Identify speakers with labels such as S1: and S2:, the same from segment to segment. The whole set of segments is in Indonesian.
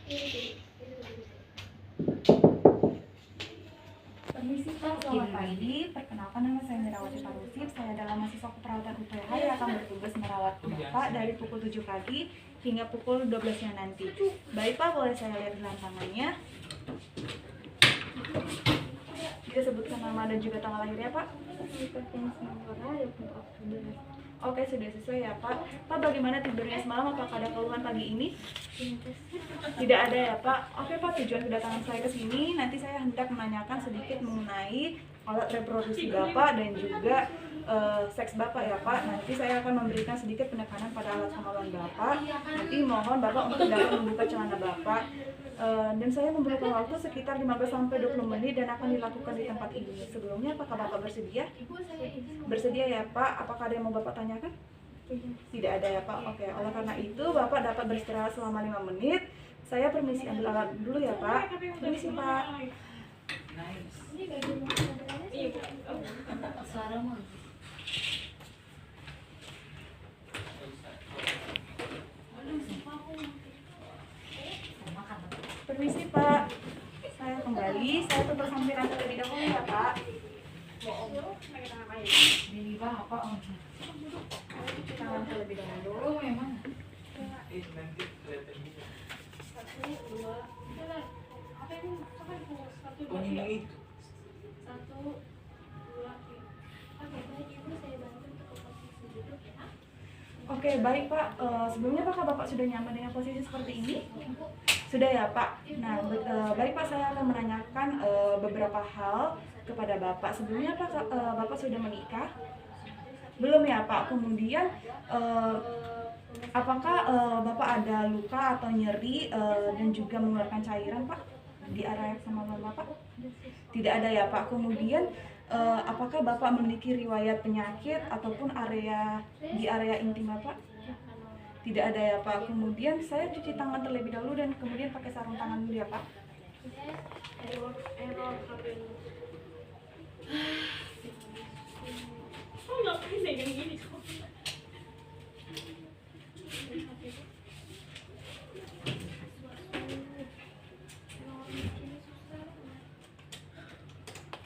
S1: Permisi Pak, selamat pagi. Perkenalkan, nama saya Mirawati Parusip. Saya adalah mahasiswa keperawatan UPH yang akan bertugas merawat Bapak dari pukul 7 pagi hingga pukul 12 siang nanti. Baik Pak, boleh saya lihat tangannya? Bisa sebutkan nama dan juga tanggal lahirnya Pak? Oke, sudah sesuai ya Pak. Pak, bagaimana tidurnya semalam? Apakah ada keluhan pagi ini? Tidak ada ya Pak. Oke Pak, tujuan kedatangan saya ke sini nanti saya hendak menanyakan sedikit mengenai alat reproduksi Bapak dan juga seks Bapak ya Pak. Nanti saya akan memberikan sedikit penekanan pada alat kemaluan Bapak. Nanti mohon Bapak untuk dapat membuka celana Bapak. Dan saya memerlukan waktu sekitar 15-20 menit dan akan dilakukan di tempat ini. Sebelumnya apakah Bapak bersedia? Bersedia ya Pak. Apakah ada yang mau Bapak tanyakan? Tidak ada ya Pak. Oke, oleh karena itu Bapak dapat beristirahat selama 5 menit. Saya permisi ambil alat dulu ya Pak. Permisi Pak. Permisi Pak. Saya kembali. Saya tutup sampiran terlebih dahulu ya Pak. Tangan terlebih dahulu memang. Oke, baik Pak. Sebelumnya apakah Bapak sudah nyaman dengan posisi seperti ini? Sudah ya Pak. Nah, baik Pak, saya akan menanyakan beberapa hal kepada Bapak. Sebelumnya Bapak sudah menikah? Belum ya Pak. Kemudian apakah Bapak ada luka atau nyeri dan juga mengeluarkan cairan Pak di area kemaluan Bapak? Tidak ada ya Pak. Kemudian apakah Bapak memiliki riwayat penyakit ataupun di area intim Bapak? Tidak ada ya Pak. Kemudian saya cuci tangan terlebih dahulu dan kemudian pakai sarung tangan dulu ya Pak.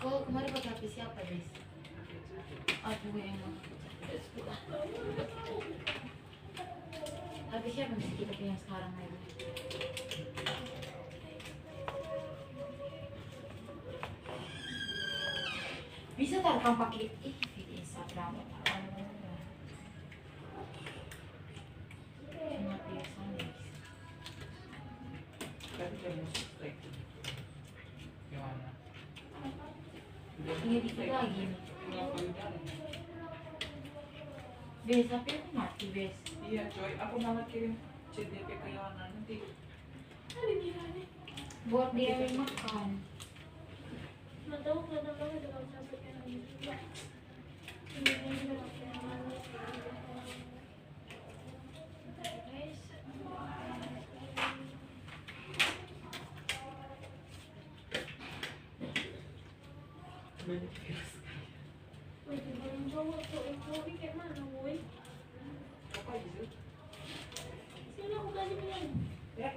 S2: Oh, kemarin pakai HP siapa, guys? Aku yang HP siapa nih kita punya sekarang aja? Bisa taruh pakai video Instagram. Cuma biasa nih. Ini dikit lagi. Bes, tapi aku mati, Bes.
S3: Iya coy, aku malah kirim CDP ke Yohana nanti.
S2: Buat dia makan.
S3: Apa itu? Ya.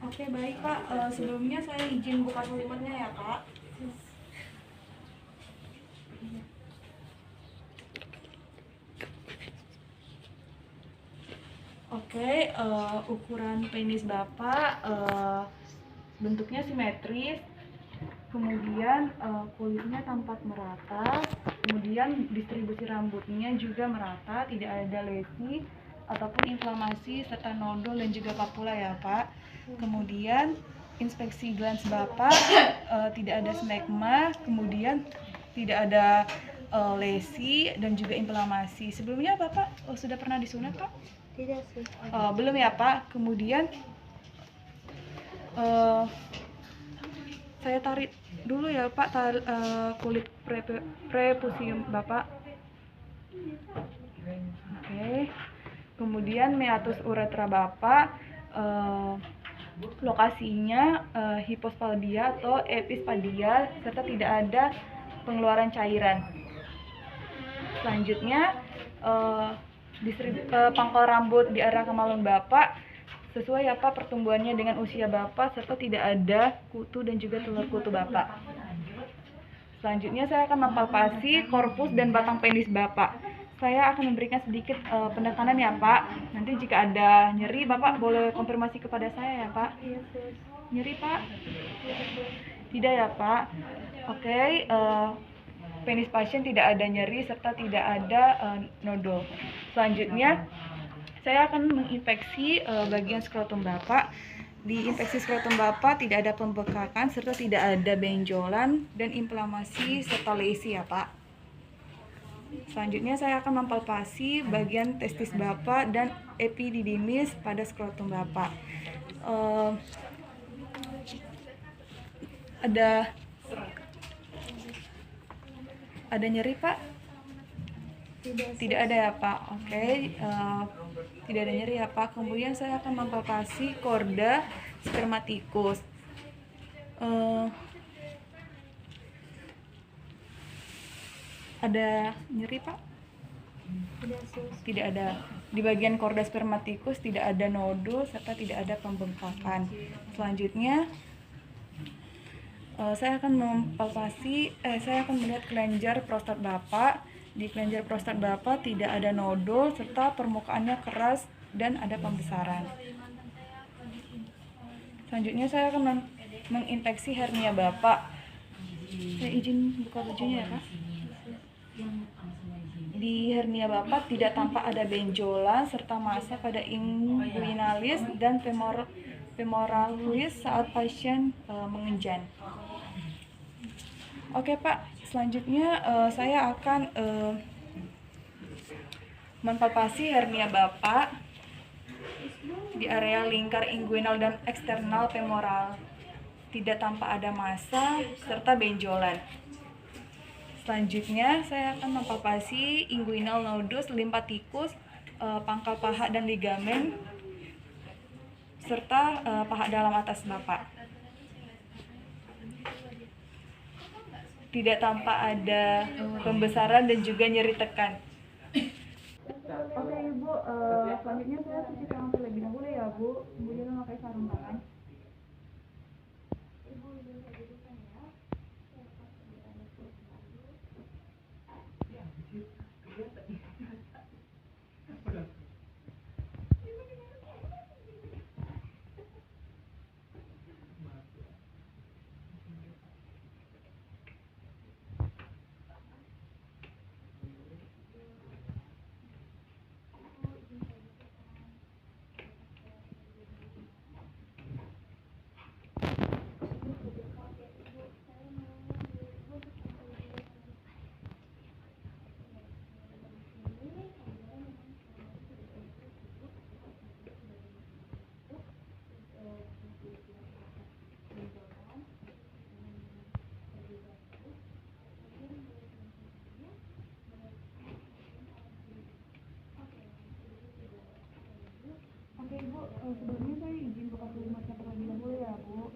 S1: Oke, baik Pak. Sebelumnya saya izin buka volumenya ya Pak. Oke, ukuran penis Bapak bentuknya simetris, kemudian kulitnya tampak merata, kemudian distribusi rambutnya juga merata, tidak ada lesi ataupun inflamasi serta nodul dan juga papula ya Pak. Kemudian inspeksi glans Bapak tidak ada smegma, kemudian tidak ada lesi dan juga inflamasi. Sebelumnya Bapak sudah pernah disunat Pak?
S4: Tidak sih.
S1: Belum ya Pak. Kemudian saya tarik dulu ya Pak kulit prepusium Bapak. Oke. Kemudian meatus uretra Bapak, lokasinya hipospadia atau epispadia serta tidak ada pengeluaran cairan. Selanjutnya pangkal rambut di arah kemaluan Bapak sesuai ya Pak pertumbuhannya dengan usia Bapak serta tidak ada kutu dan juga telur kutu Bapak. Selanjutnya saya akan mempalpasi korpus dan batang penis Bapak. Saya akan memberikan sedikit penekanan ya Pak. Nanti jika ada nyeri Bapak boleh konfirmasi kepada saya ya Pak. Nyeri Pak? Tidak ya Pak. Oke, penis pasien tidak ada nyeri serta tidak ada nodul. Selanjutnya saya akan menginfeksi bagian skrotum Bapak. Di infeksi skrotum Bapak tidak ada pembekakan serta tidak ada benjolan dan inflamasi serta lesi ya Pak. Selanjutnya saya akan mempalpasi bagian testis Bapak dan epididymis pada skrotum Bapak. Ada nyeri Pak? Tidak ada ya Pak. Oke, tidak ada nyeri ya Pak. Kemudian saya akan mempalpasi korda spermatikus. Ada nyeri Pak? Tidak ada. Di bagian korda spermatikus tidak ada nodul serta tidak ada pembengkakan. Selanjutnya saya akan melihat kelenjar prostat Bapak. Di kelenjar prostat Bapak tidak ada nodul serta permukaannya keras dan ada pembesaran. Selanjutnya saya akan menginfeksi hernia Bapak. Saya izin buka bajunya ya Pak. Di hernia Bapak tidak tampak ada benjolan serta massa pada inguinalis dan femoralis saat pasien mengenjan. Oke Pak, selanjutnya saya akan mempalpasi hernia Bapak di area lingkar inguinal dan eksternal femoral. Tidak tampak ada massa serta benjolan. Selanjutnya saya akan mempalpasi inguinal nodus, limfatikus, pangkal paha dan ligamen serta paha dalam atas Bapak. Tidak tampak ada pembesaran dan juga nyeri tekan. Oke Ibu, selanjutnya saya cuci tangan terlebih dahulu ya Bu, kemudian memakai sarung tangan. Oke Ibu, sebelumnya saya izin buka selimutnya terlebih dahulu ya Bu.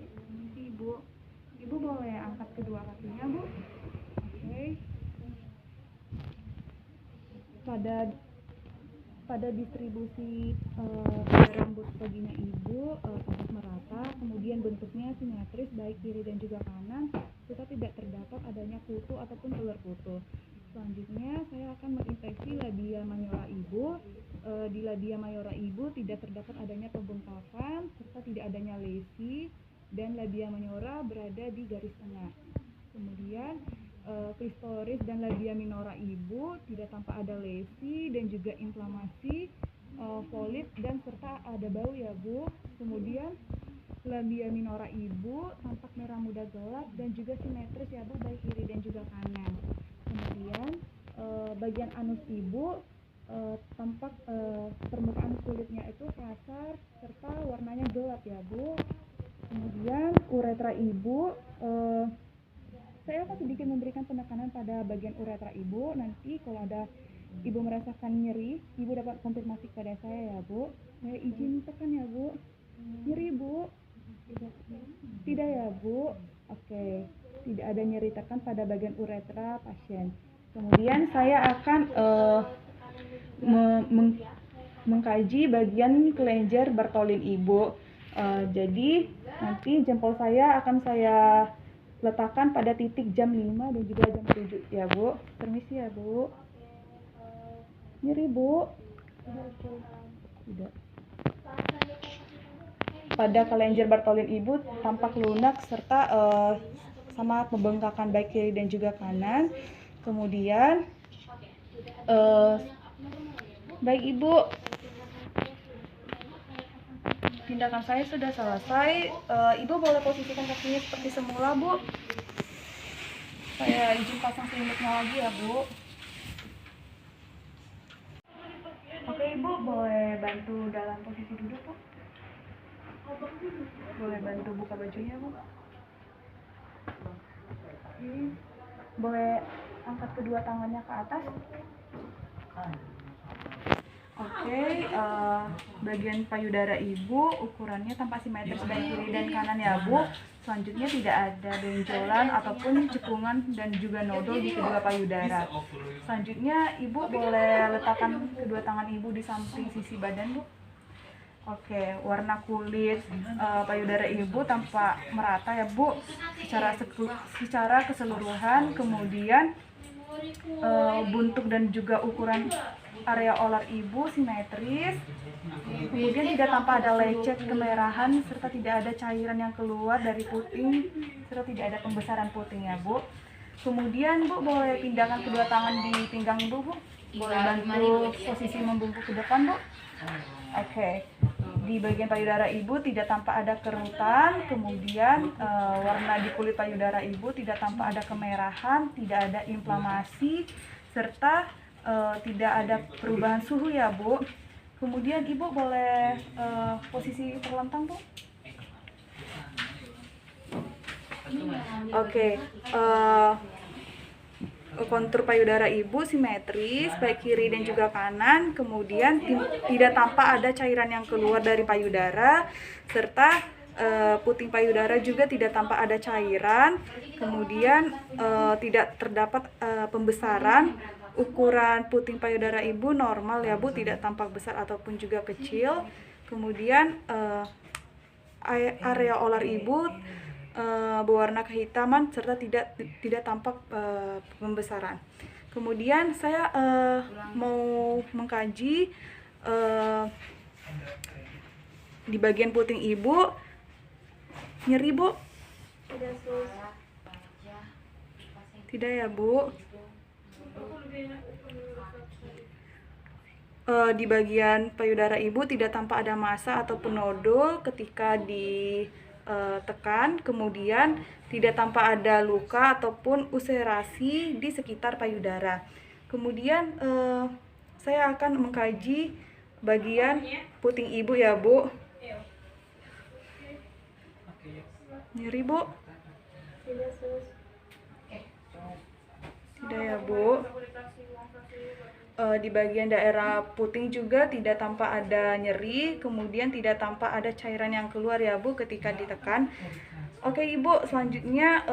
S1: Ibu boleh angkat kedua kakinya Bu. Oke. Pada distribusi rambut paginya Ibu tampak merata, kemudian bentuknya simetris baik kiri dan juga kanan, serta tidak terdapat adanya kutu ataupun telur kutu. Selanjutnya saya akan menginfeksi labia mayora Ibu. Di labia mayora Ibu tidak terdapat adanya pembengkakan serta tidak adanya lesi dan labia mayora berada di garis tengah. Kemudian klistoris dan labia minora Ibu tidak tampak ada lesi dan juga inflamasi, polip dan serta ada bau ya Bu. Kemudian labia minora Ibu tampak merah muda gelap dan juga simetris ya Bu, baik kiri dan juga kanan. Kemudian bagian anus Ibu tampak permukaan kulitnya itu kasar serta warnanya gelap ya Bu. Kemudian uretra Ibu, saya akan sedikit memberikan penekanan pada bagian uretra Ibu. Nanti kalau ada Ibu merasakan nyeri, Ibu dapat konfirmasi kepada saya ya Bu. Saya izin tekan ya Bu. Nyeri Bu? Tidak ya Bu. Oke, tidak ada nyeri tekan pada bagian uretra pasien. Kemudian saya akan mengkaji bagian kelenjar Bartholin Ibu. Jadi nanti jempol saya akan saya letakkan pada titik jam 5 dan juga jam 7 ya Bu. Permisi ya Bu. Nyeri Bu? Tidak. Pada kelenjar Bartholin Ibu tampak lunak serta sama pembengkakan baik kiri dan juga kanan. Kemudian baik Ibu, tindakan saya sudah selesai. Ibu boleh posisikan kakinya seperti semula Bu. Saya izin pasang selimutnya lagi ya Bu. Oke Ibu, boleh bantu dalam posisi duduk Bu. Boleh bantu buka bajunya Bu. Boleh angkat kedua tangannya ke atas. Oke, bagian payudara Ibu ukurannya tanpa simetris baik kiri dan kanan ya Bu. Selanjutnya tidak ada benjolan ataupun cekungan dan juga nodul di kedua payudara. Selanjutnya Ibu boleh letakkan kedua tangan Ibu di samping sisi badan Bu. Oke, warna kulit payudara Ibu tampak merata ya Bu secara keseluruhan. Kemudian bentuk dan juga ukuran area olar Ibu simetris. Kemudian tidak tampak ada lecet kemerahan serta tidak ada cairan yang keluar dari puting serta tidak ada pembesaran puting ya Bu. Kemudian Bu boleh pindahkan kedua tangan di pinggang Ibu Bu. Boleh bantu posisi membungkuk ke depan Bu. Oke. Di bagian payudara Ibu tidak tampak ada kerutan, kemudian warna di kulit payudara Ibu tidak tampak ada kemerahan, tidak ada inflamasi, serta tidak ada perubahan suhu ya Bu. Kemudian Ibu boleh posisi terlentang Bu. Oke. Kontur payudara Ibu simetris baik kiri dan juga kanan, kemudian tidak tampak ada cairan yang keluar dari payudara serta puting payudara juga tidak tampak ada cairan, kemudian tidak terdapat pembesaran. Ukuran puting payudara Ibu normal ya Bu, tidak tampak besar ataupun juga kecil. Kemudian area olar Ibu berwarna kehitaman serta tidak tampak pembesaran. Kemudian saya mau mengkaji di bagian puting Ibu. Nyeri Bu? Tidak ya Bu. Di bagian payudara Ibu tidak tampak ada massa ataupun nodul ketika ditekan, kemudian tidak tampak ada luka ataupun ulcerasi di sekitar payudara. Kemudian saya akan mengkaji bagian puting Ibu ya Bu. Nyeri Bu? Tidak ya Bu. Di bagian daerah puting juga tidak tampak ada nyeri, kemudian tidak tampak ada cairan yang keluar ya Bu ketika ditekan. Oke Ibu, selanjutnya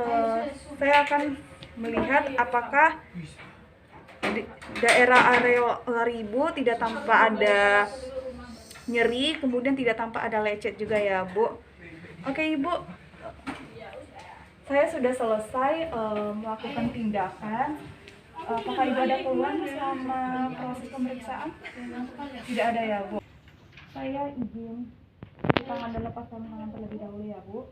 S1: saya akan melihat apakah di daerah areolar Ibu tidak tampak ada nyeri, kemudian tidak tampak ada lecet juga ya Bu. Oke Ibu, saya sudah selesai melakukan tindakan. Apakah Ibu ada keluhan selama proses pemeriksaan? Tidak ada ya Bu. Saya izin cuci tangan dan lepaskan tangan terlebih dahulu ya Bu.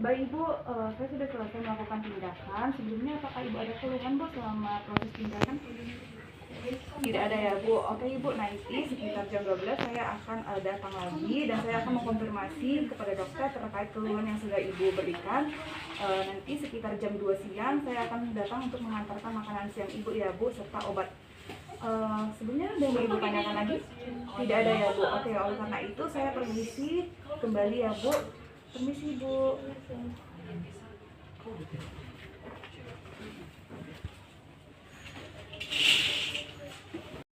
S1: Baik Ibu, saya sudah selesai melakukan tindakan. Sebelumnya apakah Ibu ada keluhan Bu selama proses tindakan? Tidak ada ya Bu. Oke Ibu, nanti sekitar jam 12 saya akan datang lagi dan saya akan mengkonfirmasi kepada dokter terkait keluhan yang sudah Ibu berikan. Nanti sekitar jam 2 siang saya akan datang untuk mengantarkan makanan siang Ibu ya Bu serta obat. Sebelumnya ada yang mau Ibu tanyakan lagi? Tidak ada ya Bu. Oke, oleh karena itu saya permisi kembali ya Bu. Permisi Bu.
S3: Kau udah